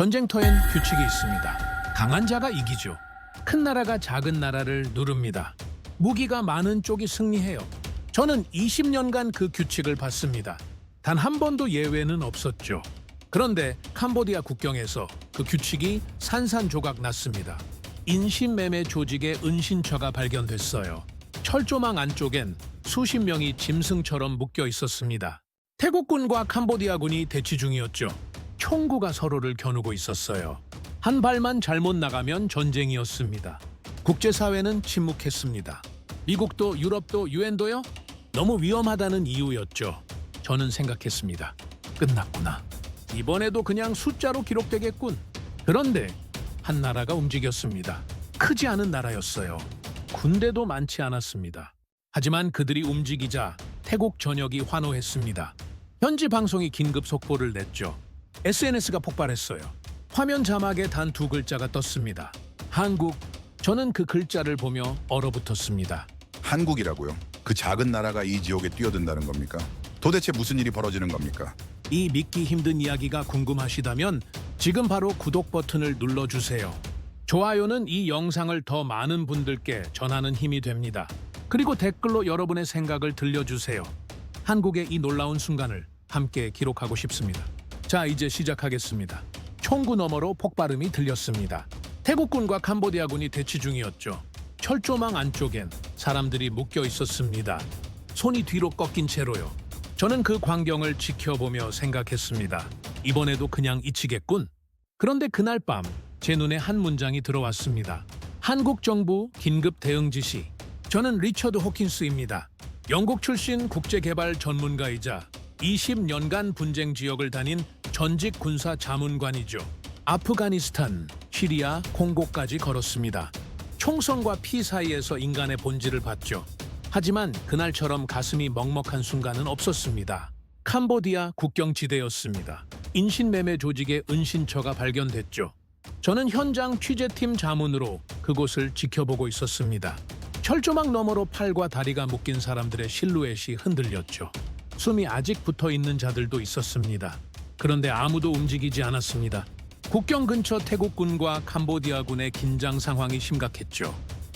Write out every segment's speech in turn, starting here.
전쟁터엔 규칙이 있습니다. 강한 자가 이기죠. 큰 나라가 작은 나라를 누릅니다. 무기가 많은 쪽이 승리해요. 저는 20년간 그 규칙을 봤습니다. 단 한 번도 예외는 없었죠. 그런데 캄보디아 국경에서 그 규칙이 산산조각 났습니다. 인신매매 조직의 은신처가 발견됐어요. 철조망 안쪽엔 수십 명이 짐승처럼 묶여 있었습니다. 태국군과 캄보디아군이 대치 중이었죠. 총구가 서로를 겨누고 있었어요. 한 발만 잘못 나가면 전쟁이었습니다. 국제사회는 침묵했습니다. 미국도 유럽도 유엔도요? 너무 위험하다는 이유였죠. 저는 생각했습니다. 끝났구나. 이번에도 그냥 숫자로 기록되겠군. 그런데 한 나라가 움직였습니다. 크지 않은 나라였어요. 군대도 많지 않았습니다. 하지만 그들이 움직이자 태국 전역이 환호했습니다. 현지 방송이 긴급 속보를 냈죠. SNS가 폭발했어요. 화면 자막에 단 두 글자가 떴습니다. 한국. 저는 그 글자를 보며 얼어붙었습니다. 한국이라고요? 그 작은 나라가 이 지역에 뛰어든다는 겁니까? 도대체 무슨 일이 벌어지는 겁니까? 이 믿기 힘든 이야기가 궁금하시다면 지금 바로 구독 버튼을 눌러주세요. 좋아요는 이 영상을 더 많은 분들께 전하는 힘이 됩니다. 그리고 댓글로 여러분의 생각을 들려주세요. 한국의 이 놀라운 순간을 함께 기록하고 싶습니다. 자, 이제 시작하겠습니다. 총구 너머로 폭발음이 들렸습니다. 태국군과 캄보디아군이 대치 중이었죠. 철조망 안쪽엔 사람들이 묶여 있었습니다. 손이 뒤로 꺾인 채로요. 저는 그 광경을 지켜보며 생각했습니다. 이번에도 그냥 잊히겠군. 그런데 그날 밤 제 눈에 한 문장이 들어왔습니다. 한국 정부 긴급 대응 지시. 저는 리처드 호킨스입니다. 영국 출신 국제개발 전문가이자 20년간 분쟁 지역을 다닌 전직 군사 자문관이죠. 아프가니스탄, 시리아, 콩고까지 걸었습니다. 총성과 피 사이에서 인간의 본질을 봤죠. 하지만 그날처럼 가슴이 먹먹한 순간은 없었습니다. 캄보디아 국경지대였습니다. 인신매매 조직의 은신처가 발견됐죠. 저는 현장 취재팀 자문으로 그곳을 지켜보고 있었습니다. 철조망 너머로 팔과 다리가 묶인 사람들의 실루엣이 흔들렸죠. 숨이 아직 붙어있는 자들도 있었습니다. 그런데 아무도 움직이지 않았습니다. 국경 근처 태국군과 캄보디아군의 긴장 상황이 심각했죠.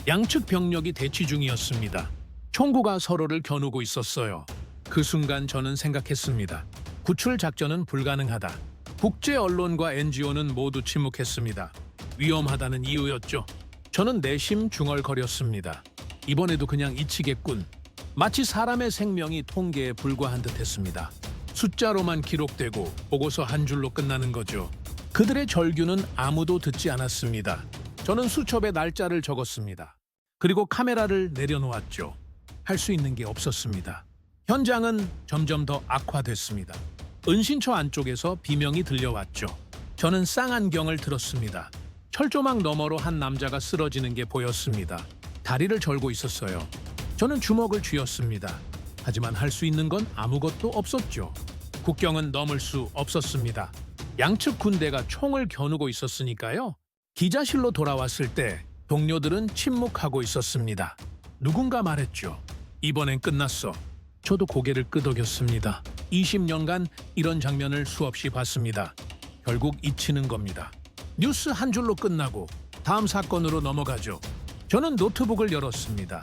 양측 병력이 대치 중이었습니다. 총구가 서로를 겨누고 있었어요. 그 순간 저는 생각했습니다. 구출 작전은 불가능하다. 국제 언론과 NGO는 모두 침묵했습니다. 위험하다는 이유였죠. 저는 내심 중얼거렸습니다. 이번에도 그냥 잊히겠군. 마치 사람의 생명이 통계에 불과한 듯했습니다. 숫자로만 기록되고 보고서 한 줄로 끝나는 거죠. 그들의 절규는 아무도 듣지 않았습니다. 저는 수첩에 날짜를 적었습니다. 그리고 카메라를 내려놓았죠. 할 수 있는 게 없었습니다. 현장은 점점 더 악화됐습니다. 은신처 안쪽에서 비명이 들려왔죠. 저는 쌍안경을 들었습니다. 철조망 너머로 한 남자가 쓰러지는 게 보였습니다. 다리를 절고 있었어요. 저는 주먹을 쥐었습니다. 하지만 할 수 있는 건 아무것도 없었죠. 국경은 넘을 수 없었습니다. 양측 군대가 총을 겨누고 있었으니까요. 기자실로 돌아왔을 때 동료들은 침묵하고 있었습니다. 누군가 말했죠. 이번엔 끝났어. 저도 고개를 끄덕였습니다. 20년간 이런 장면을 수없이 봤습니다. 결국 잊히는 겁니다. 뉴스 한 줄로 끝나고 다음 사건으로 넘어가죠. 저는 노트북을 열었습니다.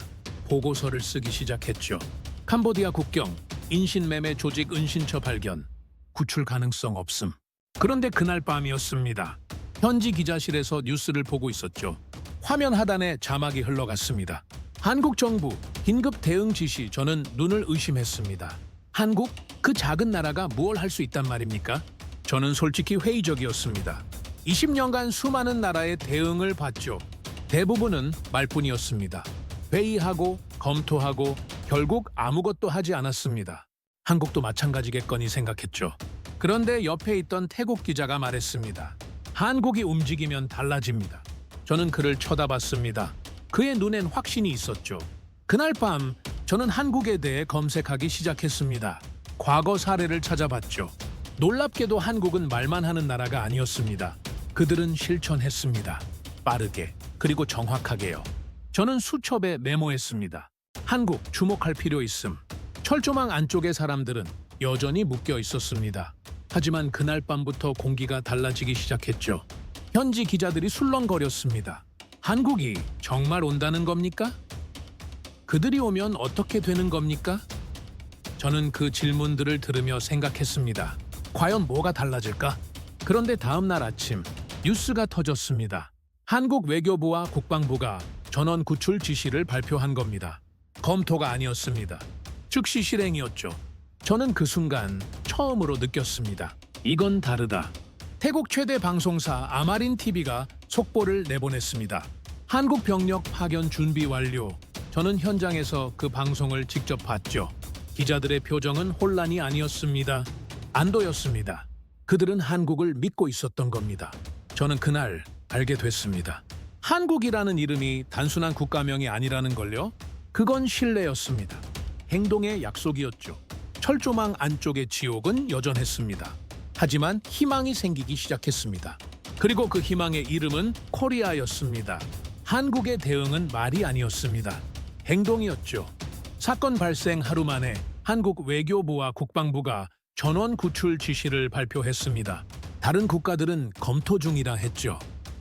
보고서를 쓰기 시작했죠. 캄보디아 국경, 인신매매 조직 은신처 발견, 구출 가능성 없음. 그런데 그날 밤이었습니다. 현지 기자실에서 뉴스를 보고 있었죠. 화면 하단에 자막이 흘러갔습니다. 한국 정부 긴급 대응 지시. 저는 눈을 의심했습니다. 한국? 그 작은 나라가 뭘 할 수 있단 말입니까? 저는 솔직히 회의적이었습니다. 20년간 수많은 나라의 대응을 봤죠. 대부분은 말뿐이었습니다. 회의하고 검토하고 결국 아무것도 하지 않았습니다. 한국도 마찬가지겠거니 생각했죠. 그런데 옆에 있던 태국 기자가 말했습니다. 한국이 움직이면 달라집니다. 저는 그를 쳐다봤습니다. 그의 눈엔 확신이 있었죠. 그날 밤 저는 한국에 대해 검색하기 시작했습니다. 과거 사례를 찾아봤죠. 놀랍게도 한국은 말만 하는 나라가 아니었습니다. 그들은 실천했습니다. 빠르게, 그리고 정확하게요. 저는 수첩에 메모했습니다. 한국 주목할 필요 있음. 철조망 안쪽의 사람들은 여전히 묶여 있었습니다. 하지만 그날 밤부터 공기가 달라지기 시작했죠. 현지 기자들이 술렁거렸습니다. 한국이 정말 온다는 겁니까? 그들이 오면 어떻게 되는 겁니까? 저는 그 질문들을 들으며 생각했습니다. 과연 뭐가 달라질까? 그런데 다음 날 아침 뉴스가 터졌습니다. 한국 외교부와 국방부가 전원 구출 지시를 발표한 겁니다. 검토가 아니었습니다. 즉시 실행이었죠. 저는 그 순간 처음으로 느꼈습니다. 이건 다르다. 태국 최대 방송사 아마린 TV가 속보를 내보냈습니다. 한국 병력 파견 준비 완료. 저는 현장에서 그 방송을 직접 봤죠. 기자들의 표정은 혼란이 아니었습니다. 안도였습니다. 그들은 한국을 믿고 있었던 겁니다. 저는 그날 알게 됐습니다. 한국이라는 이름이 단순한 국가명이 아니라는 걸요. 그건 신뢰였습니다. 행동의 약속이었죠. 철조망 안쪽의 지옥은 여전했습니다. 하지만 희망이 생기기 시작했습니다. 그리고 그 희망의 이름은 코리아였습니다. 한국의 대응은 말이 아니었습니다. 행동이었죠. 사건 발생 하루 만에 한국 외교부와 국방부가 전원 구출 지시를 발표했습니다. 다른 국가들은 검토 중이라 했죠.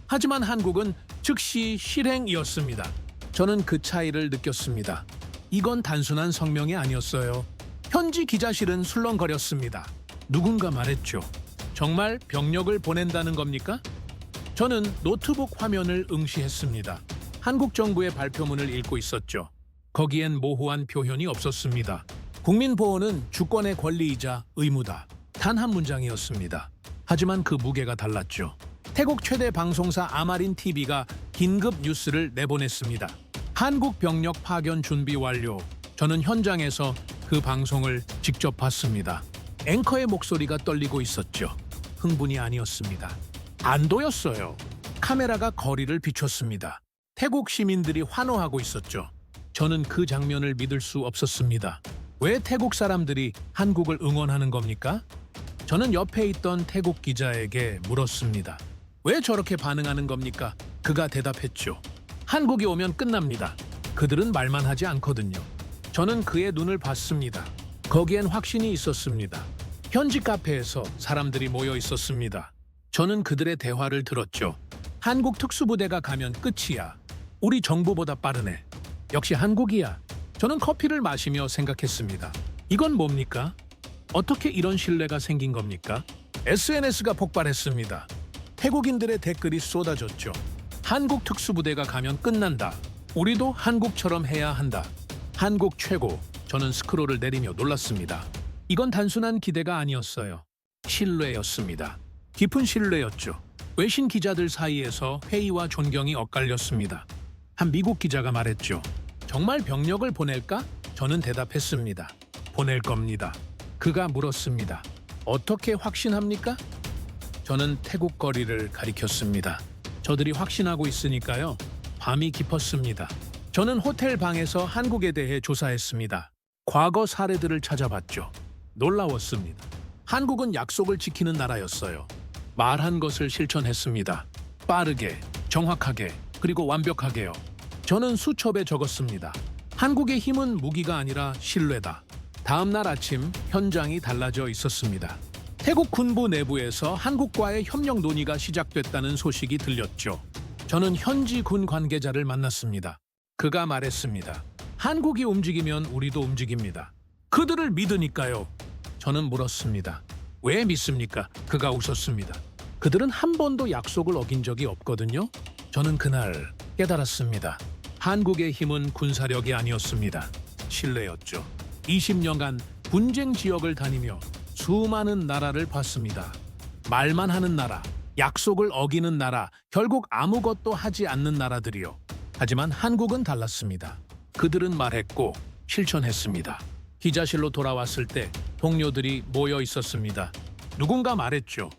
하지만 한국은 즉시 실행이었습니다. 저는 그 차이를 느꼈습니다. 이건 단순한 성명이 아니었어요. 현지 기자실은 술렁거렸습니다. 누군가 말했죠. 정말 병력을 보낸다는 겁니까? 저는 노트북 화면을 응시했습니다. 한국 정부의 발표문을 읽고 있었죠. 거기엔 모호한 표현이 없었습니다. 국민보호는 주권의 권리이자 의무다. 단 한 문장이었습니다. 하지만 그 무게가 달랐죠. 태국 최대 방송사 아마린 TV가 긴급 뉴스를 내보냈습니다. 한국 병력 파견 준비 완료. 저는 현장에서 그 방송을 직접 봤습니다. 앵커의 목소리가 떨리고 있었죠. 흥분이 아니었습니다. 안도였어요. 카메라가 거리를 비췄습니다. 태국 시민들이 환호하고 있었죠. 저는 그 장면을 믿을 수 없었습니다. 왜 태국 사람들이 한국을 응원하는 겁니까? 저는 옆에 있던 태국 기자에게 물었습니다. 왜 저렇게 반응하는 겁니까? 그가 대답했죠. 한국이 오면 끝납니다. 그들은 말만 하지 않거든요. 저는 그의 눈을 봤습니다. 거기엔 확신이 있었습니다. 현지 카페에서 사람들이 모여 있었습니다. 저는 그들의 대화를 들었죠. 한국 특수부대가 가면 끝이야. 우리 정부보다 빠르네. 역시 한국이야. 저는 커피를 마시며 생각했습니다. 이건 뭡니까? 어떻게 이런 신뢰가 생긴 겁니까? SNS가 폭발했습니다. 태국인들의 댓글이 쏟아졌죠. 한국 특수부대가 가면 끝난다. 우리도 한국처럼 해야 한다. 한국 최고. 저는 스크롤을 내리며 놀랐습니다. 이건 단순한 기대가 아니었어요. 신뢰였습니다. 깊은 신뢰였죠. 외신 기자들 사이에서 회의와 존경이 엇갈렸습니다. 한 미국 기자가 말했죠. 정말 병력을 보낼까? 저는 대답했습니다. 보낼 겁니다. 그가 물었습니다. 어떻게 확신합니까? 저는 태국 거리를 가리켰습니다. 저들이 확신하고 있으니까요. 밤이 깊었습니다. 저는 호텔 방에서 한국에 대해 조사했습니다. 과거 사례들을 찾아봤죠. 놀라웠습니다. 한국은 약속을 지키는 나라였어요. 말한 것을 실천했습니다. 빠르게, 정확하게, 그리고 완벽하게요. 저는 수첩에 적었습니다. 한국의 힘은 무기가 아니라 신뢰다. 다음 날 아침 현장이 달라져 있었습니다. 태국 군부 내부에서 한국과의 협력 논의가 시작됐다는 소식이 들렸죠. 저는 현지 군 관계자를 만났습니다. 그가 말했습니다. 한국이 움직이면 우리도 움직입니다. 그들을 믿으니까요. 저는 물었습니다. 왜 믿습니까? 그가 웃었습니다. 그들은 한 번도 약속을 어긴 적이 없거든요. 저는 그날 깨달았습니다. 한국의 힘은 군사력이 아니었습니다. 신뢰였죠. 20년간 분쟁 지역을 다니며 수많은 나라를 봤습니다. 말만 하는 나라, 약속을 어기는 나라, 결국 아무것도 하지 않는 나라들이요. 하지만 한국은 달랐습니다. 그들은 말했고 실천했습니다. 기자실로 돌아왔을 때 동료들이 모여 있었습니다. 누군가 말했죠.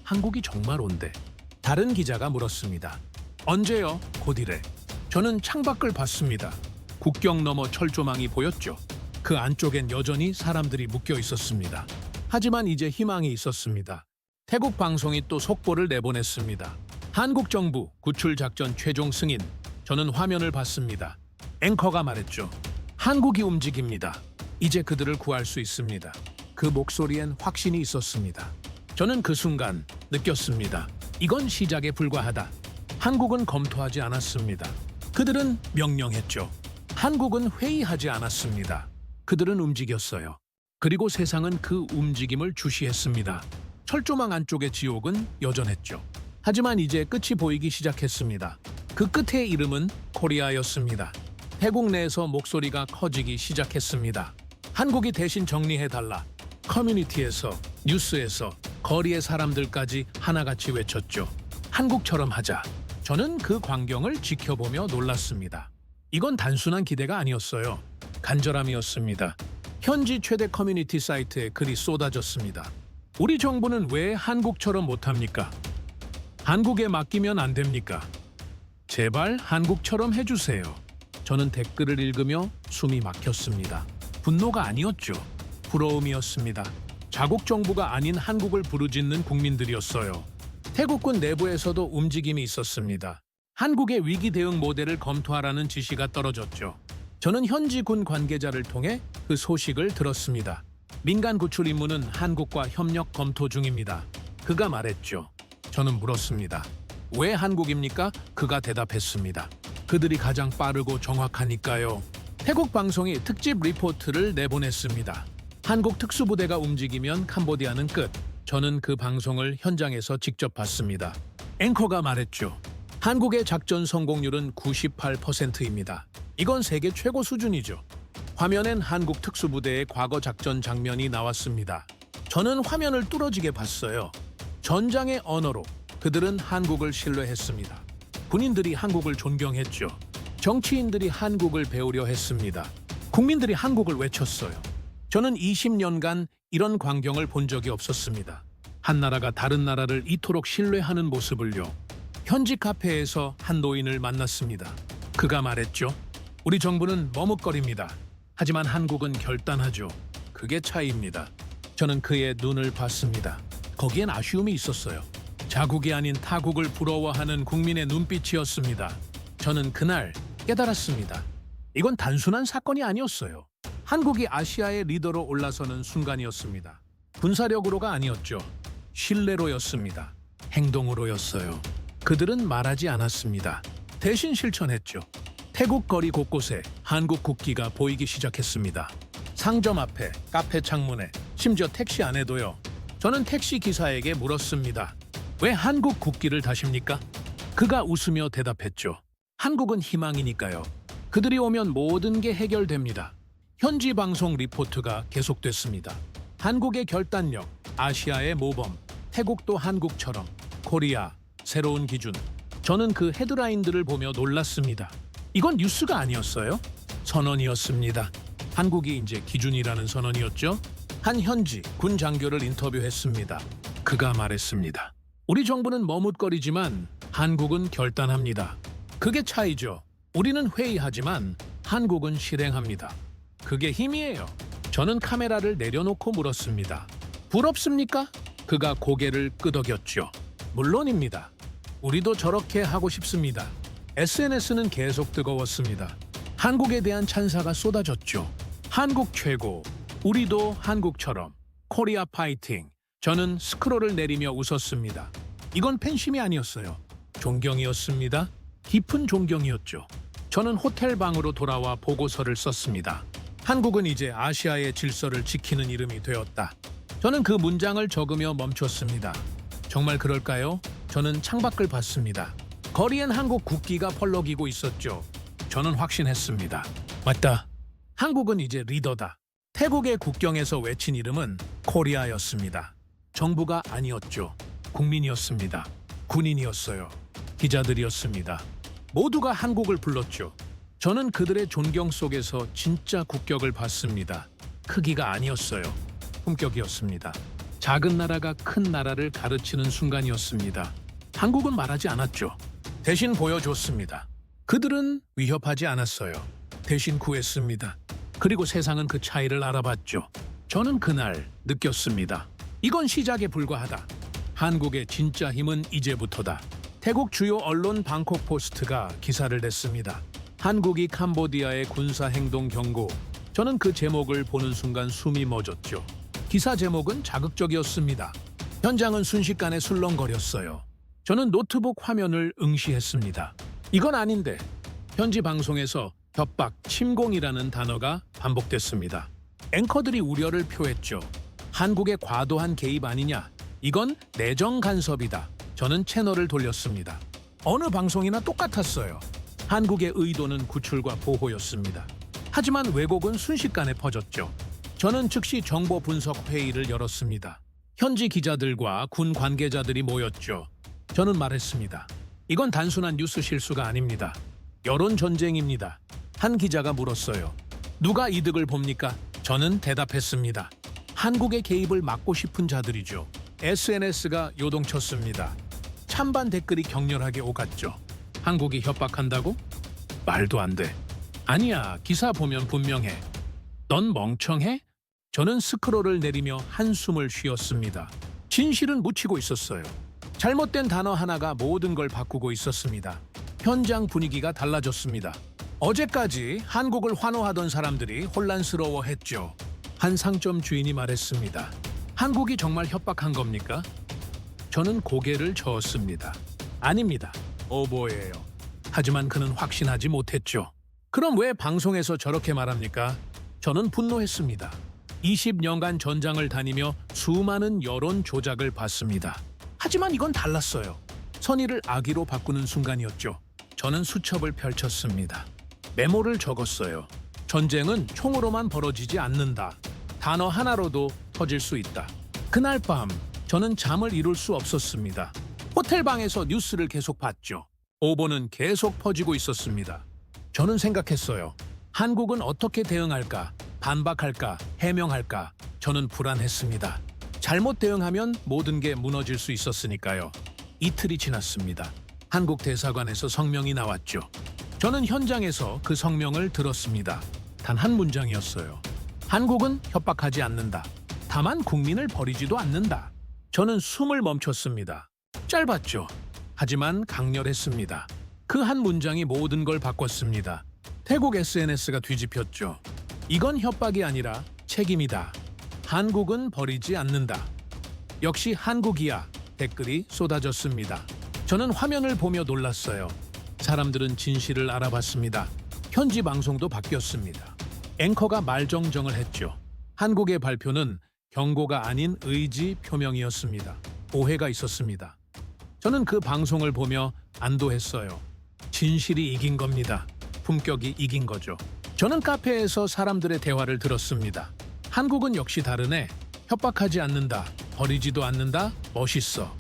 한국이 정말 온대. 다른 기자가 물었습니다. 언제요? 곧 이래. 저는 창밖을 봤습니다. 국경 너머 철조망이 보였죠. 그 안쪽엔 여전히 사람들이 묶여 있었습니다. 하지만 이제 희망이 있었습니다. 태국 방송이 또 속보를 내보냈습니다. 한국 정부 구출 작전 최종 승인. 저는 화면을 봤습니다. 앵커가 말했죠. 한국이 움직입니다. 이제 그들을 구할 수 있습니다. 그 목소리엔 확신이 있었습니다. 저는 그 순간 느꼈습니다. 이건 시작에 불과하다. 한국은 검토하지 않았습니다. 그들은 명령했죠. 한국은 회의하지 않았습니다. 그들은 움직였어요. 그리고 세상은 그 움직임을 주시했습니다. 철조망 안쪽의 지옥은 여전했죠. 하지만 이제 끝이 보이기 시작했습니다. 그 끝의 이름은 코리아였습니다. 태국 내에서 목소리가 커지기 시작했습니다. 한국이 대신 정리해달라. 커뮤니티에서, 뉴스에서, 거리의 사람들까지 하나같이 외쳤죠. 한국처럼 하자. 저는 그 광경을 지켜보며 놀랐습니다. 이건 단순한 기대가 아니었어요. 간절함이었습니다. 현지 최대 커뮤니티 사이트에 글이 쏟아졌습니다. 우리 정부는 왜 한국처럼 못합니까? 한국에 맡기면 안 됩니까? 제발 한국처럼 해주세요. 저는 댓글을 읽으며 숨이 막혔습니다. 분노가 아니었죠. 부러움이었습니다. 자국 정부가 아닌 한국을 부르짖는 국민들이었어요. 태국군 내부에서도 움직임이 있었습니다. 한국의 위기 대응 모델을 검토하라는 지시가 떨어졌죠. 저는 현지 군 관계자를 통해 그 소식을 들었습니다. 민간 구출 임무는 한국과 협력 검토 중입니다. 그가 말했죠. 저는 물었습니다. 왜 한국입니까? 그가 대답했습니다. 그들이 가장 빠르고 정확하니까요. 태국 방송이 특집 리포트를 내보냈습니다. 한국 특수부대가 움직이면 캄보디아는 끝. 저는 그 방송을 현장에서 직접 봤습니다. 앵커가 말했죠. 한국의 작전 성공률은 98%입니다. 이건 세계 최고 수준이죠. 화면엔 한국 특수부대의 과거 작전 장면이 나왔습니다. 저는 화면을 뚫어지게 봤어요. 전장의 언어로 그들은 한국을 신뢰했습니다. 군인들이 한국을 존경했죠. 정치인들이 한국을 배우려 했습니다. 국민들이 한국을 외쳤어요. 저는 20년간 이런 광경을 본 적이 없었습니다. 한 나라가 다른 나라를 이토록 신뢰하는 모습을요. 현지 카페에서 한 노인을 만났습니다. 그가 말했죠. 우리 정부는 머뭇거립니다. 하지만 한국은 결단하죠. 그게 차이입니다. 저는 그의 눈을 봤습니다. 거기엔 아쉬움이 있었어요. 자국이 아닌 타국을 부러워하는 국민의 눈빛이었습니다. 저는 그날 깨달았습니다. 이건 단순한 사건이 아니었어요. 한국이 아시아의 리더로 올라서는 순간이었습니다. 군사력으로가 아니었죠. 신뢰로였습니다. 행동으로였어요. 그들은 말하지 않았습니다. 대신 실천했죠. 태국 거리 곳곳에 한국 국기가 보이기 시작했습니다. 상점 앞에, 카페 창문에, 심지어 택시 안에도요. 저는 택시 기사에게 물었습니다. 왜 한국 국기를 다십니까? 그가 웃으며 대답했죠. 한국은 희망이니까요. 그들이 오면 모든 게 해결됩니다. 현지 방송 리포트가 계속됐습니다. 한국의 결단력, 아시아의 모범, 태국도 한국처럼, 코리아, 새로운 기준. 저는 그 헤드라인들을 보며 놀랐습니다. 이건 뉴스가 아니었어요. 선언이었습니다. 한국이 이제 기준이라는 선언이었죠. 한 현지 군 장교를 인터뷰했습니다. 그가 말했습니다. 우리 정부는 머뭇거리지만 한국은 결단합니다. 그게 차이죠. 우리는 회의하지만 한국은 실행합니다. 그게 힘이에요. 저는 카메라를 내려놓고 물었습니다. 부럽습니까? 그가 고개를 끄덕였죠. 물론입니다. 우리도 저렇게 하고 싶습니다. SNS는 계속 뜨거웠습니다. 한국에 대한 찬사가 쏟아졌죠. 한국 최고, 우리도 한국처럼, 코리아 파이팅. 저는 스크롤을 내리며 웃었습니다. 이건 팬심이 아니었어요. 존경이었습니다. 깊은 존경이었죠. 저는 호텔 방으로 돌아와 보고서를 썼습니다. 한국은 이제 아시아의 질서를 지키는 이름이 되었다. 저는 그 문장을 적으며 멈췄습니다. 정말 그럴까요? 저는 창밖을 봤습니다. 거리엔 한국 국기가 펄럭이고 있었죠. 저는 확신했습니다. 맞다. 한국은 이제 리더다. 태국의 국경에서 외친 이름은 코리아였습니다. 정부가 아니었죠. 국민이었습니다. 군인이었어요. 기자들이었습니다. 모두가 한국을 불렀죠. 저는 그들의 존경 속에서 진짜 국격을 봤습니다. 크기가 아니었어요. 품격이었습니다. 작은 나라가 큰 나라를 가르치는 순간이었습니다. 한국은 말하지 않았죠. 대신 보여줬습니다. 그들은 위협하지 않았어요. 대신 구했습니다. 그리고 세상은 그 차이를 알아봤죠. 저는 그날 느꼈습니다. 이건 시작에 불과하다. 한국의 진짜 힘은 이제부터다. 태국 주요 언론 방콕 포스트가 기사를 냈습니다. 한국이 캄보디아의 군사행동 경고. 저는 그 제목을 보는 순간 숨이 멎었죠. 기사 제목은 자극적이었습니다. 현장은 순식간에 술렁거렸어요. 저는 노트북 화면을 응시했습니다. 이건 아닌데. 현지 방송에서 협박, 침공이라는 단어가 반복됐습니다. 앵커들이 우려를 표했죠. 한국의 과도한 개입 아니냐? 이건 내정 간섭이다. 저는 채널을 돌렸습니다. 어느 방송이나 똑같았어요. 한국의 의도는 구출과 보호였습니다. 하지만 왜곡은 순식간에 퍼졌죠. 저는 즉시 정보 분석 회의를 열었습니다. 현지 기자들과 군 관계자들이 모였죠. 저는 말했습니다. 이건 단순한 뉴스 실수가 아닙니다. 여론 전쟁입니다. 한 기자가 물었어요. 누가 이득을 봅니까? 저는 대답했습니다. 한국의 개입을 막고 싶은 자들이죠. SNS가 요동쳤습니다. 찬반 댓글이 격렬하게 오갔죠. 한국이 협박한다고? 말도 안 돼. 아니야, 기사 보면 분명해. 넌 멍청해? 저는 스크롤을 내리며 한숨을 쉬었습니다. 진실은 묻히고 있었어요. 잘못된 단어 하나가 모든 걸 바꾸고 있었습니다. 현장 분위기가 달라졌습니다. 어제까지 한국을 환호하던 사람들이 혼란스러워했죠. 한 상점 주인이 말했습니다. 한국이 정말 협박한 겁니까? 저는 고개를 저었습니다. 아닙니다. 오보예요. 하지만 그는 확신하지 못했죠. 그럼 왜 방송에서 저렇게 말합니까? 저는 분노했습니다. 20년간 전장을 다니며 수많은 여론 조작을 봤습니다. 하지만 이건 달랐어요. 선의를 악의로 바꾸는 순간이었죠. 저는 수첩을 펼쳤습니다. 메모를 적었어요. 전쟁은 총으로만 벌어지지 않는다. 단어 하나로도 터질 수 있다. 그날 밤 저는 잠을 이룰 수 없었습니다. 호텔방에서 뉴스를 계속 봤죠. 오보는 계속 퍼지고 있었습니다. 저는 생각했어요. 한국은 어떻게 대응할까? 반박할까? 해명할까? 저는 불안했습니다. 잘못 대응하면 모든 게 무너질 수 있었으니까요. 이틀이 지났습니다. 한국 대사관에서 성명이 나왔죠. 저는 현장에서 그 성명을 들었습니다. 단 한 문장이었어요. 한국은 협박하지 않는다. 다만 국민을 버리지도 않는다. 저는 숨을 멈췄습니다. 짧았죠. 하지만 강렬했습니다. 그 한 문장이 모든 걸 바꿨습니다. 태국 SNS가 뒤집혔죠. 이건 협박이 아니라 책임이다. 한국은 버리지 않는다. 역시 한국이야. 댓글이 쏟아졌습니다. 저는 화면을 보며 놀랐어요. 사람들은 진실을 알아봤습니다. 현지 방송도 바뀌었습니다. 앵커가 말정정을 했죠. 한국의 발표는 경고가 아닌 의지 표명이었습니다. 오해가 있었습니다. 저는 그 방송을 보며 안도했어요. 진실이 이긴 겁니다. 품격이 이긴 거죠. 저는 카페에서 사람들의 대화를 들었습니다. 한국은 역시 다르네. 협박하지 않는다. 버리지도 않는다. 멋있어.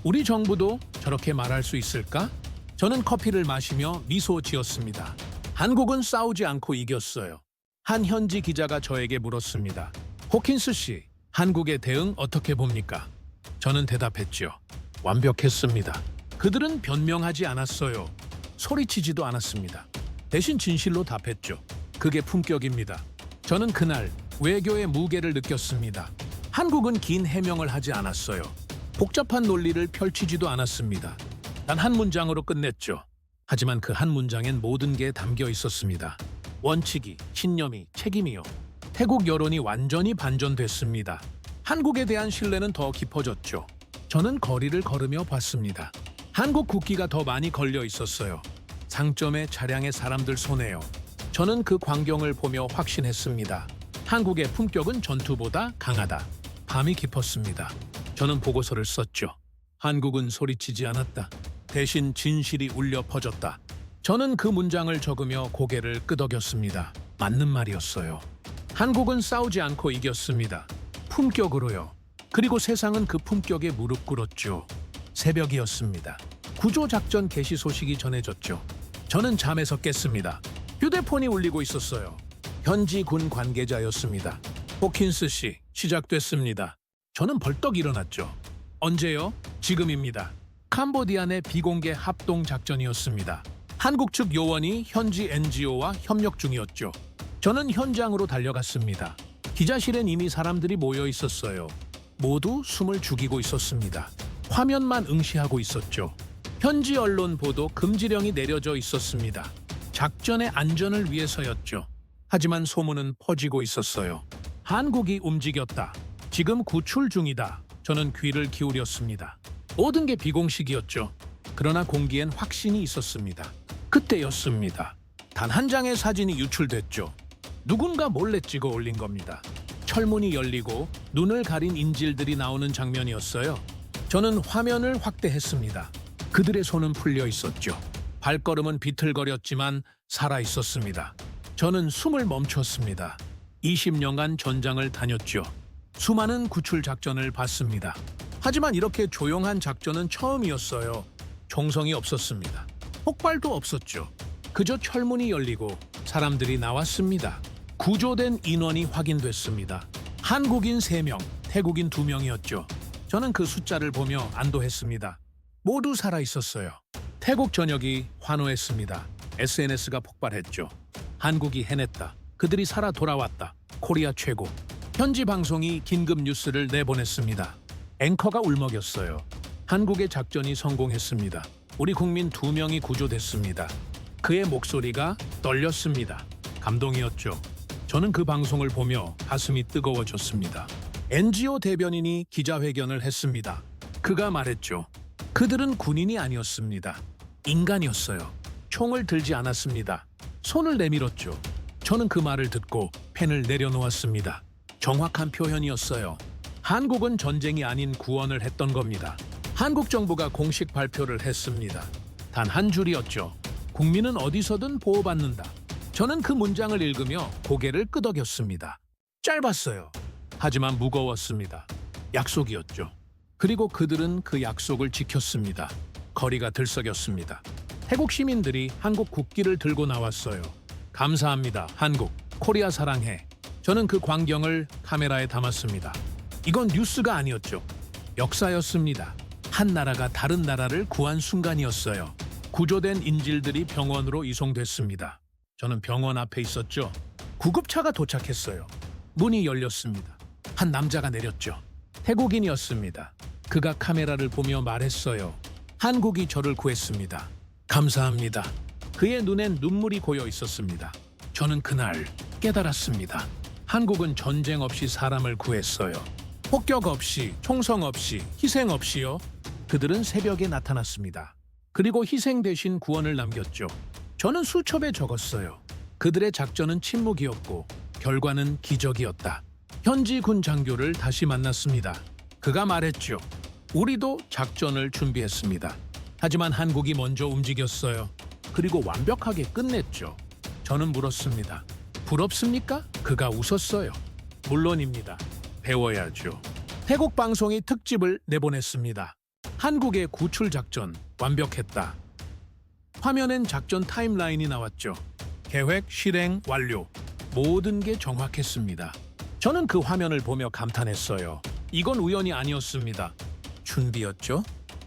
우리 정부도 저렇게 말할 수 있을까? 저는 커피를 마시며 미소 지었습니다. 한국은 싸우지 않고 이겼어요. 한 현지 기자가 저에게 물었습니다. 호킨스 씨, 한국의 대응 어떻게 봅니까? 저는 대답했죠. 완벽했습니다. 그들은 변명하지 않았어요. 소리치지도 않았습니다. 대신 진실로 답했죠. 그게 품격입니다. 저는 그날 외교의 무게를 느꼈습니다. 한국은 긴 해명을 하지 않았어요. 복잡한 논리를 펼치지도 않았습니다. 단 한 문장으로 끝냈죠. 하지만 그 한 문장엔 모든 게 담겨 있었습니다. 원칙이, 신념이, 책임이요. 태국 여론이 완전히 반전됐습니다. 한국에 대한 신뢰는 더 깊어졌죠. 저는 거리를 걸으며 봤습니다. 한국 국기가 더 많이 걸려 있었어요. 상점에 차량의 사람들 손에요. 저는 그 광경을 보며 확신했습니다. 한국의 품격은 전투보다 강하다. 밤이 깊었습니다. 저는 보고서를 썼죠. 한국은 소리치지 않았다. 대신 진실이 울려 퍼졌다. 저는 그 문장을 적으며 고개를 끄덕였습니다. 맞는 말이었어요. 한국은 싸우지 않고 이겼습니다. 품격으로요. 그리고 세상은 그 품격에 무릎 꿇었죠. 새벽이었습니다. 구조작전 개시 소식이 전해졌죠. 저는 잠에서 깼습니다. 휴대폰이 울리고 있었어요. 현지 군 관계자였습니다. 호킨스 씨, 시작됐습니다. 저는 벌떡 일어났죠. 언제요? 지금입니다. 캄보디아 내 비공개 합동 작전이었습니다. 한국 측 요원이 현지 NGO와 협력 중이었죠. 저는 현장으로 달려갔습니다. 기자실엔 이미 사람들이 모여 있었어요. 모두 숨을 죽이고 있었습니다. 화면만 응시하고 있었죠. 현지 언론 보도 금지령이 내려져 있었습니다. 작전의 안전을 위해서였죠. 하지만 소문은 퍼지고 있었어요. 한국이 움직였다. 지금 구출 중이다. 저는 귀를 기울였습니다. 모든 게 비공식이었죠. 그러나 공기엔 확신이 있었습니다. 그때였습니다. 단 한 장의 사진이 유출됐죠. 누군가 몰래 찍어 올린 겁니다. 철문이 열리고 눈을 가린 인질들이 나오는 장면이었어요. 저는 화면을 확대했습니다. 그들의 손은 풀려 있었죠. 발걸음은 비틀거렸지만 살아 있었습니다. 저는 숨을 멈췄습니다. 20년간 전장을 다녔죠. 수많은 구출 작전을 봤습니다. 하지만 이렇게 조용한 작전은 처음이었어요. 총성이 없었습니다. 폭발도 없었죠. 그저 철문이 열리고 사람들이 나왔습니다. 구조된 인원이 확인됐습니다. 한국인 3명, 태국인 2명이었죠. 저는 그 숫자를 보며 안도했습니다. 모두 살아 있었어요. 태국 전역이 환호했습니다. SNS가 폭발했죠. 한국이 해냈다. 그들이 살아 돌아왔다. 코리아 최고. 현지 방송이 긴급 뉴스를 내보냈습니다. 앵커가 울먹였어요. 한국의 작전이 성공했습니다. 우리 국민 2명이 구조됐습니다. 그의 목소리가 떨렸습니다. 감동이었죠. 저는 그 방송을 보며 가슴이 뜨거워졌습니다. NGO 대변인이 기자회견을 했습니다. 그가 말했죠. 그들은 군인이 아니었습니다. 인간이었어요. 총을 들지 않았습니다. 손을 내밀었죠. 저는 그 말을 듣고 펜을 내려놓았습니다. 정확한 표현이었어요. 한국은 전쟁이 아닌 구원을 했던 겁니다. 한국 정부가 공식 발표를 했습니다. 단 한 줄이었죠. 국민은 어디서든 보호받는다. 저는 그 문장을 읽으며 고개를 끄덕였습니다. 짧았어요. 하지만 무거웠습니다. 약속이었죠. 그리고 그들은 그 약속을 지켰습니다. 거리가 들썩였습니다. 태국 시민들이 한국 국기를 들고 나왔어요. 감사합니다, 한국. 코리아 사랑해. 저는 그 광경을 카메라에 담았습니다. 이건 뉴스가 아니었죠. 역사였습니다. 한 나라가 다른 나라를 구한 순간이었어요. 구조된 인질들이 병원으로 이송됐습니다. 저는 병원 앞에 있었죠. 구급차가 도착했어요. 문이 열렸습니다. 한 남자가 내렸죠. 태국인이었습니다. 그가 카메라를 보며 말했어요. 한국이 저를 구했습니다. 감사합니다. 그의 눈엔 눈물이 고여 있었습니다. 저는 그날 깨달았습니다. 한국은 전쟁 없이 사람을 구했어요. 폭격 없이, 총성 없이, 희생 없이요. 그들은 새벽에 나타났습니다. 그리고 희생 대신 구원을 남겼죠. 저는 수첩에 적었어요. 그들의 작전은 침묵이었고 결과는 기적이었다. 현지 군 장교를 다시 만났습니다. 그가 말했죠. 우리도 작전을 준비했습니다. 하지만 한국이 먼저 움직였어요. 그리고 완벽하게 끝냈죠. 저는 물었습니다. 부럽습니까? 그가 웃었어요. 물론입니다. 배워야죠. 태국 방송이 특집을 내보냈습니다. 한국의 구출 작전 완벽했다. 화면엔 작전 타임라인이 나왔죠. 계획, 실행, 완료. 모든 게 정확했습니다. 저는 그 화면을 보며 감탄했어요. 이건 우연이 아니었습니다. 준비였죠?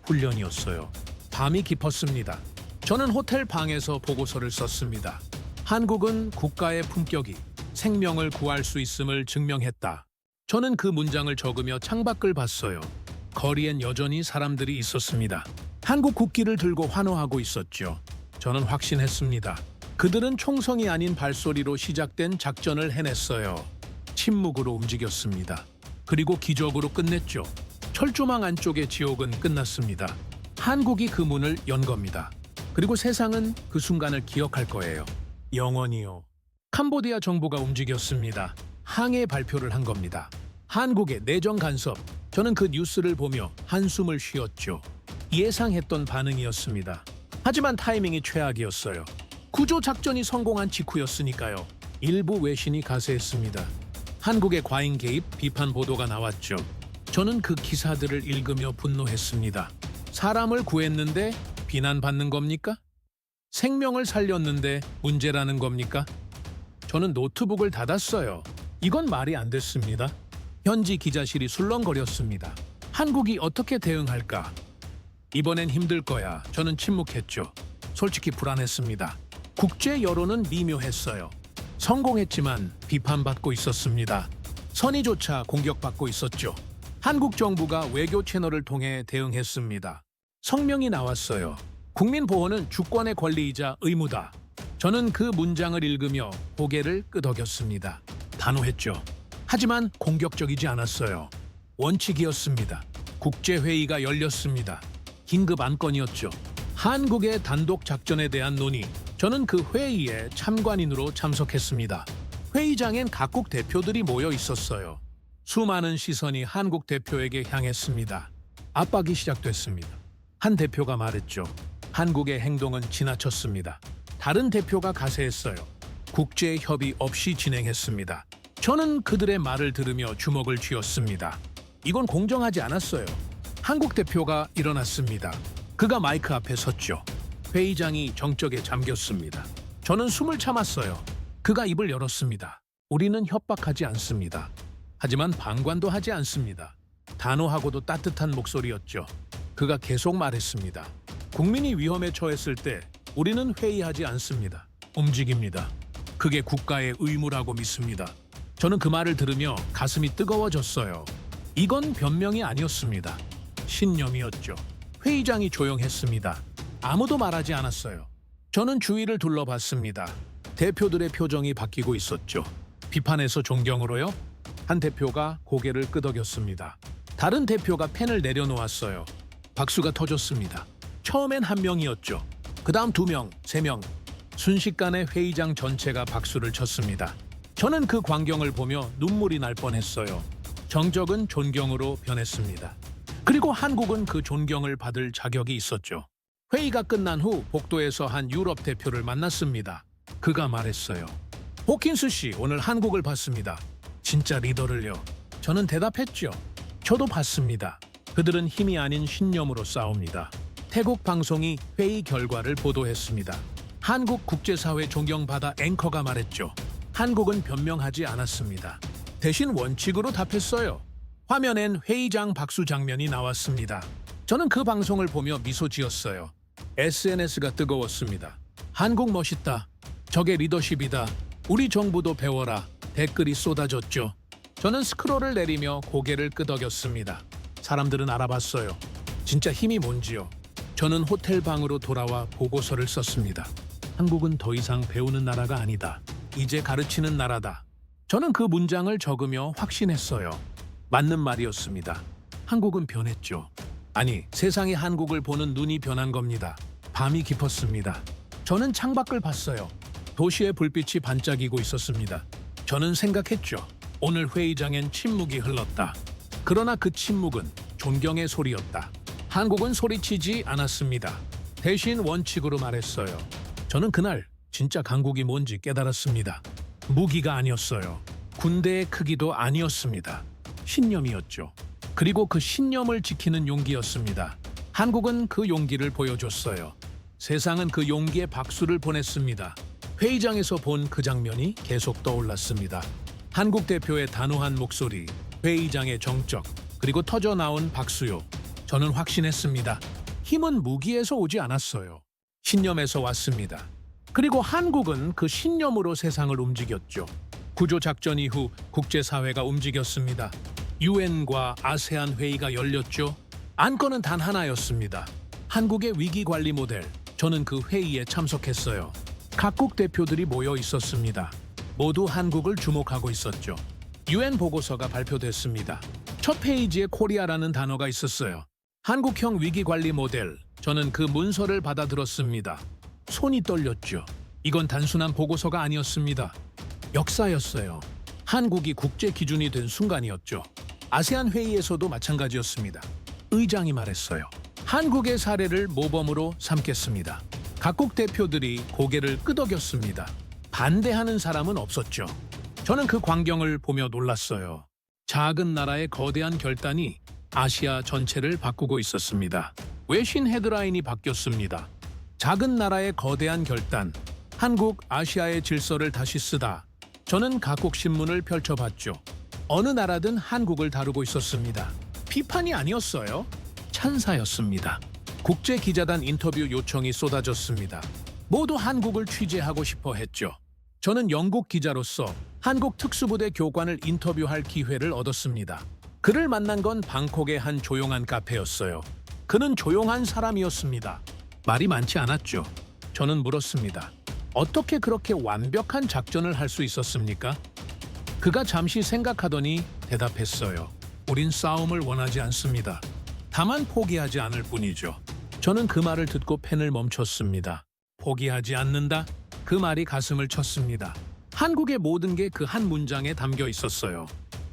훈련이었어요. 밤이 깊었습니다. 저는 호텔 방에서 보고서를 썼습니다. 한국은 국가의 품격이 생명을 구할 수 있음을 증명했다. 저는 그 문장을 적으며 창밖을 봤어요. 거리엔 여전히 사람들이 있었습니다. 한국 국기를 들고 환호하고 있었죠. 저는 확신했습니다. 그들은 총성이 아닌 발소리로 시작된 작전을 해냈어요. 침묵으로 움직였습니다. 그리고 기적으로 끝냈죠. 철조망 안쪽의 지옥은 끝났습니다. 한국이 그 문을 연 겁니다. 그리고 세상은 그 순간을 기억할 거예요. 영원히요. 캄보디아 정부가 움직였습니다. 항해 발표를 한 겁니다. 한국의 내정 간섭. 저는 그 뉴스를 보며 한숨을 쉬었죠. 예상했던 반응이었습니다. 하지만 타이밍이 최악이었어요. 구조 작전이 성공한 직후였으니까요. 일부 외신이 가세했습니다. 한국의 과잉 개입 비판 보도가 나왔죠. 저는 그 기사들을 읽으며 분노했습니다. 사람을 구했는데 비난받는 겁니까? 생명을 살렸는데 문제라는 겁니까? 저는 노트북을 닫았어요. 이건 말이 안 됐습니다. 현지 기자실이 술렁거렸습니다. 한국이 어떻게 대응할까? 이번엔 힘들 거야. 저는 침묵했죠. 솔직히 불안했습니다. 국제 여론은 미묘했어요. 성공했지만 비판받고 있었습니다. 선의조차 공격받고 있었죠. 한국 정부가 외교 채널을 통해 대응했습니다. 성명이 나왔어요. 국민 보호는 주권의 권리이자 의무다. 저는 그 문장을 읽으며 고개를 끄덕였습니다. 단호했죠. 하지만 공격적이지 않았어요. 원칙이었습니다. 국제회의가 열렸습니다. 긴급 안건이었죠. 한국의 단독 작전에 대한 논의. 저는 그 회의에 참관인으로 참석했습니다. 회의장엔 각국 대표들이 모여 있었어요. 수많은 시선이 한국 대표에게 향했습니다. 압박이 시작됐습니다. 한 대표가 말했죠. 한국의 행동은 지나쳤습니다. 다른 대표가 가세했어요. 국제 협의 없이 진행했습니다. 저는 그들의 말을 들으며 주먹을 쥐었습니다. 이건 공정하지 않았어요. 한국 대표가 일어났습니다. 그가 마이크 앞에 섰죠. 회의장이 정적에 잠겼습니다. 저는 숨을 참았어요. 그가 입을 열었습니다. 우리는 협박하지 않습니다. 하지만 방관도 하지 않습니다. 단호하고도 따뜻한 목소리였죠. 그가 계속 말했습니다. 국민이 위험에 처했을 때 우리는 회의하지 않습니다. 움직입니다. 그게 국가의 의무라고 믿습니다. 저는 그 말을 들으며 가슴이 뜨거워졌어요. 이건 변명이 아니었습니다. 신념이었죠. 회의장이 조용했습니다. 아무도 말하지 않았어요. 저는 주위를 둘러봤습니다. 대표들의 표정이 바뀌고 있었죠. 비판에서 존경으로요? 한 대표가 고개를 끄덕였습니다. 다른 대표가 펜을 내려놓았어요. 박수가 터졌습니다. 처음엔 한 명이었죠. 그 다음 2명, 3명. 순식간에 회의장 전체가 박수를 쳤습니다. 저는 그 광경을 보며 눈물이 날 뻔했어요. 정적은 존경으로 변했습니다. 그리고 한국은 그 존경을 받을 자격이 있었죠. 회의가 끝난 후 복도에서 한 유럽 대표를 만났습니다. 그가 말했어요. 호킨스 씨, 오늘 한국을 봤습니다. 진짜 리더를요. 저는 대답했죠. 저도 봤습니다. 그들은 힘이 아닌 신념으로 싸웁니다. 태국 방송이 회의 결과를 보도했습니다. 한국 국제사회 존경받아 앵커가 말했죠. 한국은 변명하지 않았습니다. 대신 원칙으로 답했어요. 화면엔 회의장 박수 장면이 나왔습니다. 저는 그 방송을 보며 미소 지었어요. SNS가 뜨거웠습니다. 한국 멋있다. 저게 리더십이다. 우리 정부도 배워라. 댓글이 쏟아졌죠. 저는 스크롤을 내리며 고개를 끄덕였습니다. 사람들은 알아봤어요. 진짜 힘이 뭔지요. 저는 호텔 방으로 돌아와 보고서를 썼습니다. 한국은 더 이상 배우는 나라가 아니다. 이제 가르치는 나라다. 저는 그 문장을 적으며 확신했어요. 맞는 말이었습니다. 한국은 변했죠. 아니, 세상이 한국을 보는 눈이 변한 겁니다. 밤이 깊었습니다. 저는 창밖을 봤어요. 도시의 불빛이 반짝이고 있었습니다. 저는 생각했죠. 오늘 회의장엔 침묵이 흘렀다. 그러나 그 침묵은 존경의 소리였다. 한국은 소리치지 않았습니다. 대신 원칙으로 말했어요. 저는 그날 진짜 강국이 뭔지 깨달았습니다. 무기가 아니었어요. 군대의 크기도 아니었습니다. 신념이었죠. 그리고 그 신념을 지키는 용기였습니다. 한국은 그 용기를 보여줬어요. 세상은 그 용기에 박수를 보냈습니다. 회의장에서 본 그 장면이 계속 떠올랐습니다. 한국 대표의 단호한 목소리, 회의장의 정적, 그리고 터져나온 박수요. 저는 확신했습니다. 힘은 무기에서 오지 않았어요. 신념에서 왔습니다. 그리고 한국은 그 신념으로 세상을 움직였죠. 구조작전 이후 국제사회가 움직였습니다. 유엔과 아세안 회의가 열렸죠. 안건은 단 하나였습니다. 한국의 위기관리 모델. 저는 그 회의에 참석했어요. 각국 대표들이 모여 있었습니다. 모두 한국을 주목하고 있었죠. 유엔 보고서가 발표됐습니다. 첫 페이지에 코리아라는 단어가 있었어요. 한국형 위기관리 모델. 저는 그 문서를 받아들었습니다. 손이 떨렸죠. 이건 단순한 보고서가 아니었습니다. 역사였어요. 한국이 국제 기준이 된 순간이었죠. 아세안 회의에서도 마찬가지였습니다. 의장이 말했어요. 한국의 사례를 모범으로 삼겠습니다. 각국 대표들이 고개를 끄덕였습니다. 반대하는 사람은 없었죠. 저는 그 광경을 보며 놀랐어요. 작은 나라의 거대한 결단이 아시아 전체를 바꾸고 있었습니다. 외신 헤드라인이 바뀌었습니다. 작은 나라의 거대한 결단, 한국 아시아의 질서를 다시 쓰다. 저는 각국 신문을 펼쳐봤죠. 어느 나라든 한국을 다루고 있었습니다. 비판이 아니었어요. 찬사였습니다. 국제기자단 인터뷰 요청이 쏟아졌습니다. 모두 한국을 취재하고 싶어 했죠. 저는 영국 기자로서 한국 특수부대 교관을 인터뷰할 기회를 얻었습니다. 그를 만난 건 방콕의 한 조용한 카페였어요. 그는 조용한 사람이었습니다. 말이 많지 않았죠. 저는 물었습니다. 어떻게 그렇게 완벽한 작전을 할 수 있었습니까? 그가 잠시 생각하더니 대답했어요. 우린 싸움을 원하지 않습니다. 다만 포기하지 않을 뿐이죠. 저는 그 말을 듣고 펜을 멈췄습니다. 포기하지 않는다? 그 말이 가슴을 쳤습니다. 한국의 모든 게 그 한 문장에 담겨 있었어요.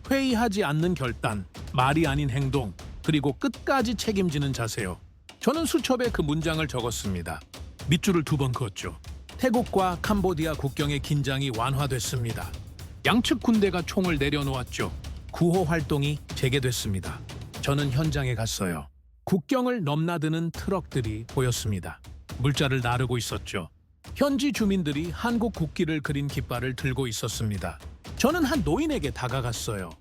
회의하지 않는 결단, 말이 아닌 행동, 그리고 끝까지 책임지는 자세요. 저는 수첩에 그 문장을 적었습니다. 밑줄을 2번 그었죠. 태국과 캄보디아 국경의 긴장이 완화됐습니다. 양측 군대가 총을 내려놓았죠. 구호 활동이 재개됐습니다. 저는 현장에 갔어요. 국경을 넘나드는 트럭들이 보였습니다. 물자를 나르고 있었죠. 현지 주민들이 한국 국기를 그린 깃발을 들고 있었습니다. 저는 한 노인에게 다가갔어요.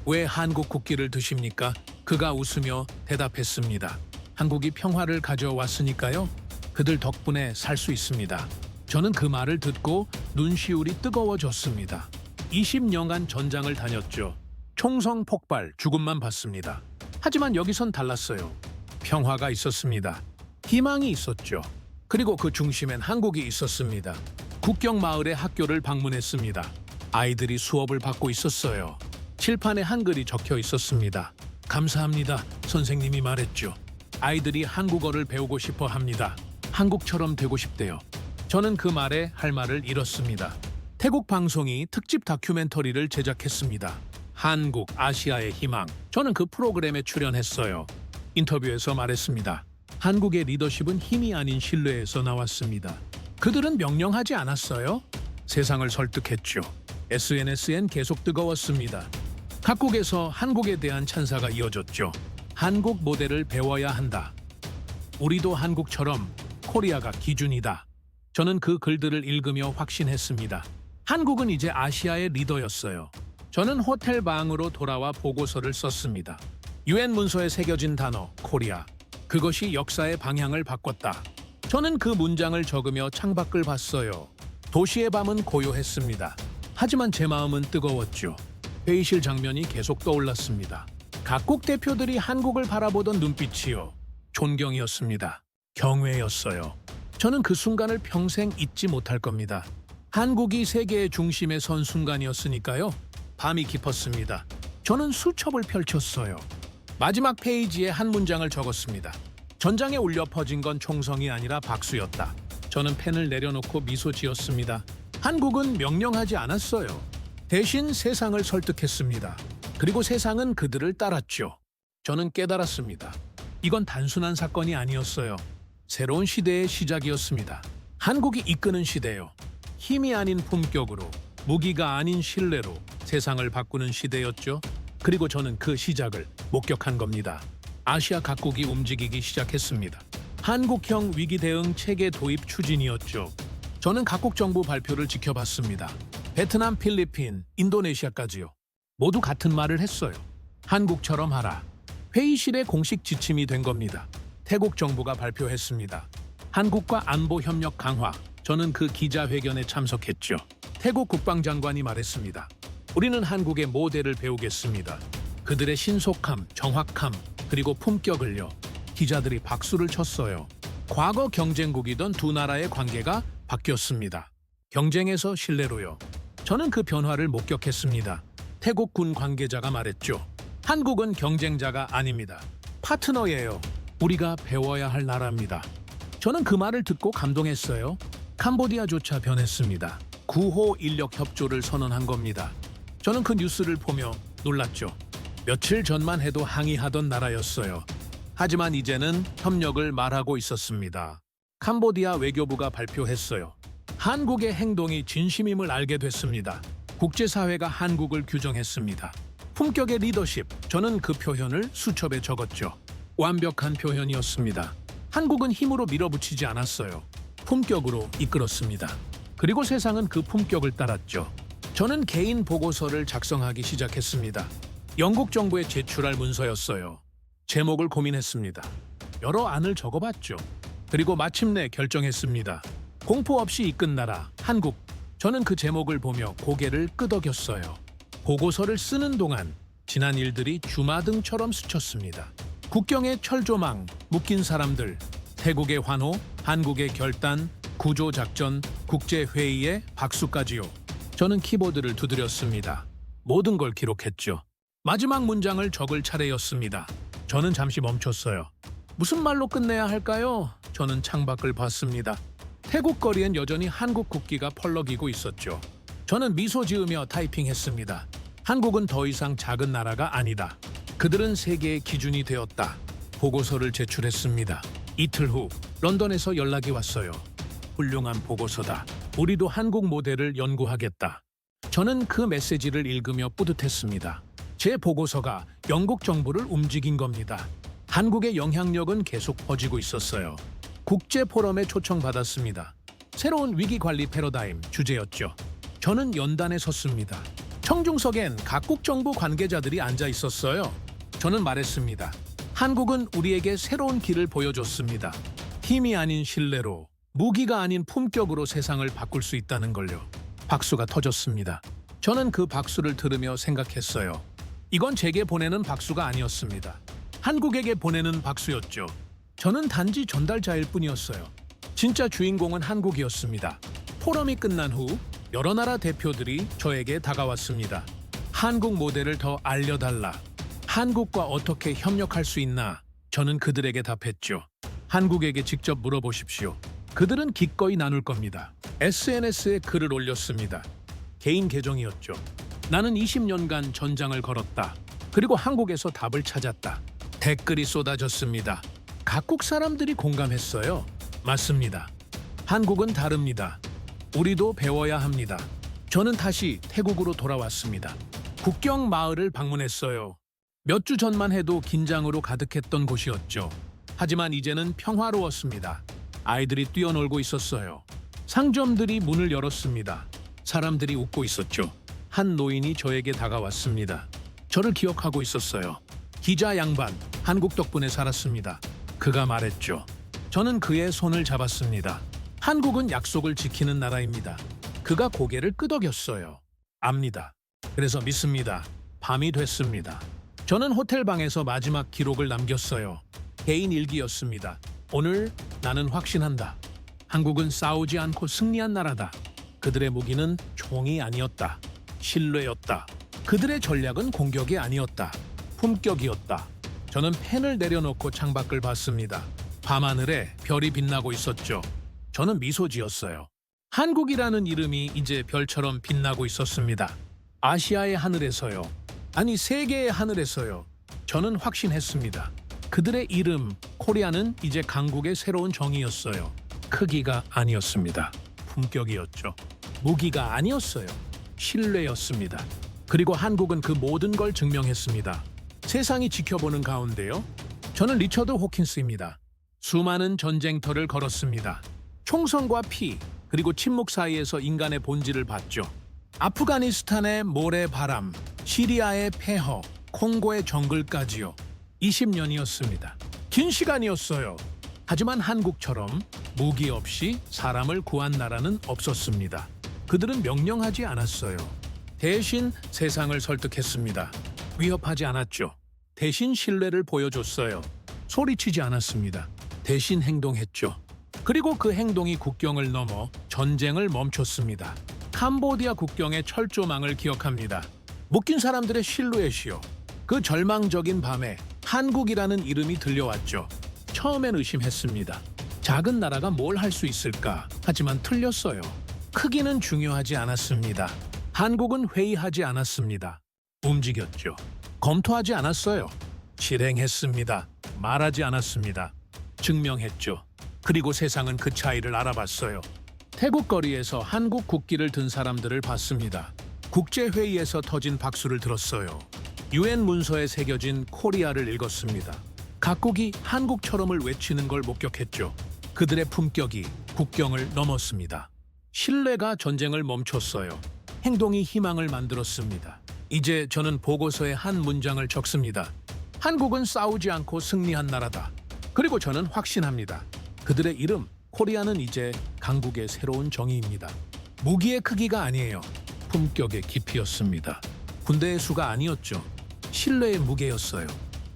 왜 한국 국기를 드십니까? 그가 웃으며 대답했습니다. 한국이 평화를 가져왔으니까요. 그들 덕분에 살 수 있습니다. 저는 그 말을 듣고 눈시울이 뜨거워졌습니다. 20년간 전장을 다녔죠. 총성 폭발, 죽음만 봤습니다. 하지만 여기선 달랐어요. 평화가 있었습니다. 희망이 있었죠. 그리고 그 중심엔 한국이 있었습니다. 국경 마을의 학교를 방문했습니다. 아이들이 수업을 받고 있었어요. 칠판에 한글이 적혀 있었습니다. 감사합니다. 선생님이 말했죠. 아이들이 한국어를 배우고 싶어 합니다. 한국처럼 되고 싶대요. 저는 그 말에 할 말을 잃었습니다. 태국 방송이 특집 다큐멘터리를 제작했습니다. 한국, 아시아의 희망. 저는 그 프로그램에 출연했어요. 인터뷰에서 말했습니다. 한국의 리더십은 힘이 아닌 신뢰에서 나왔습니다. 그들은 명령하지 않았어요. 세상을 설득했죠. SNS엔 계속 뜨거웠습니다. 각국에서 한국에 대한 찬사가 이어졌죠. 한국 모델을 배워야 한다. 우리도 한국처럼 코리아가 기준이다. 저는 그 글들을 읽으며 확신했습니다. 한국은 이제 아시아의 리더였어요. 저는 호텔 방으로 돌아와 보고서를 썼습니다. UN 문서에 새겨진 단어 코리아. 그것이 역사의 방향을 바꿨다. 저는 그 문장을 적으며 창밖을 봤어요. 도시의 밤은 고요했습니다. 하지만 제 마음은 뜨거웠죠. 회의실 장면이 계속 떠올랐습니다. 각국 대표들이 한국을 바라보던 눈빛이요. 존경이었습니다. 경외였어요. 저는 그 순간을 평생 잊지 못할 겁니다. 한국이 세계의 중심에 선 순간이었으니까요. 밤이 깊었습니다. 저는 수첩을 펼쳤어요. 마지막 페이지에 한 문장을 적었습니다. 전장에 울려 퍼진 건 총성이 아니라 박수였다. 저는 펜을 내려놓고 미소 지었습니다. 한국은 명령하지 않았어요. 대신 세상을 설득했습니다. 그리고 세상은 그들을 따랐죠. 저는 깨달았습니다. 이건 단순한 사건이 아니었어요. 새로운 시대의 시작이었습니다. 한국이 이끄는 시대요. 힘이 아닌 품격으로, 무기가 아닌 신뢰로 세상을 바꾸는 시대였죠. 그리고 저는 그 시작을 목격한 겁니다. 아시아 각국이 움직이기 시작했습니다. 한국형 위기 대응 체계 도입 추진이었죠. 저는 각국 정부 발표를 지켜봤습니다. 베트남, 필리핀, 인도네시아까지요. 모두 같은 말을 했어요. 한국처럼 하라. 회의실의 공식 지침이 된 겁니다. 태국 정부가 발표했습니다. 한국과 안보 협력 강화. 저는 그 기자회견에 참석했죠. 태국 국방장관이 말했습니다. 우리는 한국의 모델을 배우겠습니다. 그들의 신속함, 정확함, 그리고 품격을요. 기자들이 박수를 쳤어요. 과거 경쟁국이던 두 나라의 관계가 바뀌었습니다. 경쟁에서 신뢰로요. 저는 그 변화를 목격했습니다. 태국 군 관계자가 말했죠. 한국은 경쟁자가 아닙니다. 파트너예요. 우리가 배워야 할 나라입니다. 저는 그 말을 듣고 감동했어요. 캄보디아조차 변했습니다. 9호 인력 협조를 선언한 겁니다. 저는 그 뉴스를 보며 놀랐죠. 며칠 전만 해도 항의하던 나라였어요. 하지만 이제는 협력을 말하고 있었습니다. 캄보디아 외교부가 발표했어요. 한국의 행동이 진심임을 알게 됐습니다. 국제사회가 한국을 규정했습니다. 품격의 리더십, 저는 그 표현을 수첩에 적었죠. 완벽한 표현이었습니다. 한국은 힘으로 밀어붙이지 않았어요. 품격으로 이끌었습니다. 그리고 세상은 그 품격을 따랐죠. 저는 개인 보고서를 작성하기 시작했습니다. 영국 정부에 제출할 문서였어요. 제목을 고민했습니다. 여러 안을 적어봤죠. 그리고 마침내 결정했습니다. 공포 없이 이끈 나라, 한국. 저는 그 제목을 보며 고개를 끄덕였어요. 보고서를 쓰는 동안 지난 일들이 주마등처럼 스쳤습니다. 국경의 철조망, 묶인 사람들, 태국의 환호, 한국의 결단, 구조작전, 국제회의의 박수까지요. 저는 키보드를 두드렸습니다. 모든 걸 기록했죠. 마지막 문장을 적을 차례였습니다. 저는 잠시 멈췄어요. 무슨 말로 끝내야 할까요? 저는 창밖을 봤습니다. 태국 거리엔 여전히 한국 국기가 펄럭이고 있었죠. 저는 미소 지으며 타이핑했습니다. 한국은 더 이상 작은 나라가 아니다. 그들은 세계의 기준이 되었다. 보고서를 제출했습니다. 이틀 후 런던에서 연락이 왔어요. 훌륭한 보고서다. 우리도 한국 모델을 연구하겠다. 저는 그 메시지를 읽으며 뿌듯했습니다. 제 보고서가 영국 정부를 움직인 겁니다. 한국의 영향력은 계속 퍼지고 있었어요. 국제 포럼에 초청받았습니다. 새로운 위기 관리 패러다임 주제였죠. 저는 연단에 섰습니다. 청중석엔 각국 정부 관계자들이 앉아 있었어요. 저는 말했습니다. 한국은 우리에게 새로운 길을 보여줬습니다. 힘이 아닌 신뢰로, 무기가 아닌 품격으로 세상을 바꿀 수 있다는 걸요. 박수가 터졌습니다. 저는 그 박수를 들으며 생각했어요. 이건 제게 보내는 박수가 아니었습니다. 한국에게 보내는 박수였죠. 저는 단지 전달자일 뿐이었어요. 진짜 주인공은 한국이었습니다. 포럼이 끝난 후 여러 나라 대표들이 저에게 다가왔습니다. 한국 모델을 더 알려달라. 한국과 어떻게 협력할 수 있나? 저는 그들에게 답했죠. 한국에게 직접 물어보십시오. 그들은 기꺼이 나눌 겁니다. SNS에 글을 올렸습니다. 개인 계정이었죠. 나는 20년간 전장을 걸었다. 그리고 한국에서 답을 찾았다. 댓글이 쏟아졌습니다. 각국 사람들이 공감했어요. 맞습니다. 한국은 다릅니다. 우리도 배워야 합니다. 저는 다시 태국으로 돌아왔습니다. 국경 마을을 방문했어요. 몇 주 전만 해도 긴장으로 가득했던 곳이었죠. 하지만 이제는 평화로웠습니다. 아이들이 뛰어놀고 있었어요. 상점들이 문을 열었습니다. 사람들이 웃고 있었죠. 한 노인이 저에게 다가왔습니다. 저를 기억하고 있었어요. 기자 양반, 한국 덕분에 살았습니다. 그가 말했죠. 저는 그의 손을 잡았습니다. 한국은 약속을 지키는 나라입니다. 그가 고개를 끄덕였어요. 압니다. 그래서 믿습니다. 밤이 됐습니다. 저는 호텔방에서 마지막 기록을 남겼어요. 개인 일기였습니다. 오늘 나는 확신한다. 한국은 싸우지 않고 승리한 나라다. 그들의 무기는 총이 아니었다. 신뢰였다. 그들의 전략은 공격이 아니었다. 품격이었다. 저는 펜을 내려놓고 창밖을 봤습니다. 밤하늘에 별이 빛나고 있었죠. 저는 미소 지었어요. 한국이라는 이름이 이제 별처럼 빛나고 있었습니다. 아시아의 하늘에서요. 아니 세계의 하늘에서요. 저는 확신했습니다. 그들의 이름, 코리아는 이제 강국의 새로운 정의였어요. 크기가 아니었습니다. 품격이었죠. 무기가 아니었어요. 신뢰였습니다. 그리고 한국은 그 모든 걸 증명했습니다. 세상이 지켜보는 가운데요. 저는 리처드 호킨스입니다. 수많은 전쟁터를 걸었습니다. 총성과 피, 그리고 침묵 사이에서 인간의 본질을 봤죠. 아프가니스탄의 모래바람, 시리아의 폐허, 콩고의 정글까지요. 20년이었습니다. 긴 시간이었어요. 하지만 한국처럼 무기 없이 사람을 구한 나라는 없었습니다. 그들은 명령하지 않았어요. 대신 세상을 설득했습니다. 위협하지 않았죠. 대신 신뢰를 보여줬어요. 소리치지 않았습니다. 대신 행동했죠. 그리고 그 행동이 국경을 넘어 전쟁을 멈췄습니다. 캄보디아 국경의 철조망을 기억합니다. 묶인 사람들의 실루엣이요. 그 절망적인 밤에 한국이라는 이름이 들려왔죠. 처음엔 의심했습니다. 작은 나라가 뭘 할 수 있을까? 하지만 틀렸어요. 크기는 중요하지 않았습니다. 한국은 회의하지 않았습니다. 움직였죠. 검토하지 않았어요. 실행했습니다. 말하지 않았습니다. 증명했죠. 그리고 세상은 그 차이를 알아봤어요. 태국 거리에서 한국 국기를 든 사람들을 봤습니다. 국제회의에서 터진 박수를 들었어요. UN 문서에 새겨진 코리아를 읽었습니다. 각국이 한국처럼을 외치는 걸 목격했죠. 그들의 품격이 국경을 넘었습니다. 신뢰가 전쟁을 멈췄어요. 행동이 희망을 만들었습니다. 이제 저는 보고서에 한 문장을 적습니다. 한국은 싸우지 않고 승리한 나라다. 그리고 저는 확신합니다. 그들의 이름, 코리아는 이제 강국의 새로운 정의입니다. 무기의 크기가 아니에요. 품격의 깊이였습니다. 군대의 수가 아니었죠. 신뢰의 무게였어요.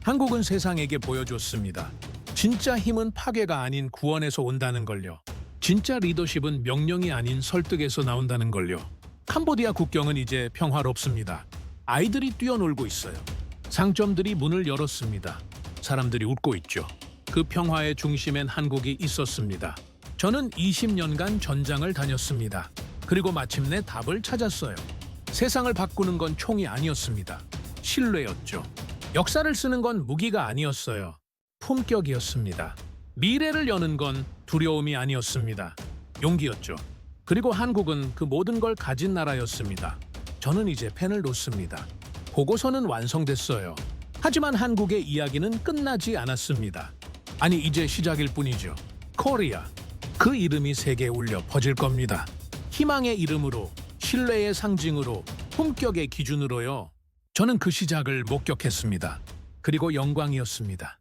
한국은 세상에게 보여줬습니다. 진짜 힘은 파괴가 아닌 구원에서 온다는 걸요. 진짜 리더십은 명령이 아닌 설득에서 나온다는 걸요. 캄보디아 국경은 이제 평화롭습니다. 아이들이 뛰어놀고 있어요. 상점들이 문을 열었습니다. 사람들이 웃고 있죠. 그 평화의 중심엔 한국이 있었습니다. 저는 20년간 전장을 다녔습니다. 그리고 마침내 답을 찾았어요. 세상을 바꾸는 건 총이 아니었습니다. 신뢰였죠. 역사를 쓰는 건 무기가 아니었어요. 품격이었습니다. 미래를 여는 건 두려움이 아니었습니다. 용기였죠. 그리고 한국은 그 모든 걸 가진 나라였습니다. 저는 이제 펜을 놓습니다. 보고서는 완성됐어요. 하지만 한국의 이야기는 끝나지 않았습니다. 아니, 이제 시작일 뿐이죠. 코리아. 그 이름이 세계에 울려 퍼질 겁니다. 희망의 이름으로, 신뢰의 상징으로, 품격의 기준으로요. 저는 그 시작을 목격했습니다. 그리고 영광이었습니다.